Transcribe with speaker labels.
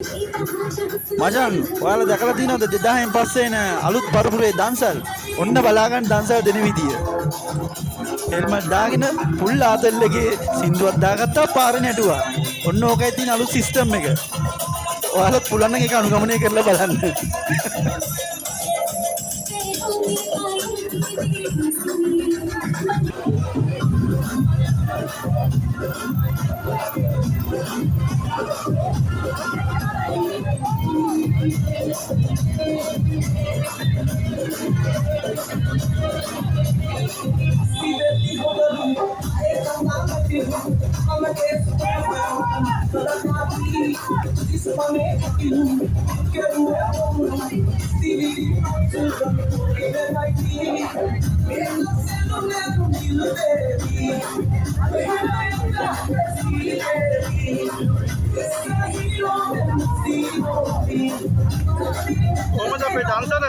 Speaker 1: මචන් ඔයාලා දැකලා තියෙනවද 2000න් පස්සේ එන අලුත් පරපුරේ දන්සල්? ඔන්න බලාගන්න දන්සල් දෙන විදිය. හෙල්මට් දාගෙන ෆුල් ආතල් එකේ සින්දුවක් දාගත්තා පාරේ නැටුවා. ඔන්න ඕකයි තියෙන අලුත් සිස්ටම් එක. ඔයාලා පුළුවන් නම් ඒක අනුගමනය කරලා බලන්න. කොහමද අපේ ඩාන්සර?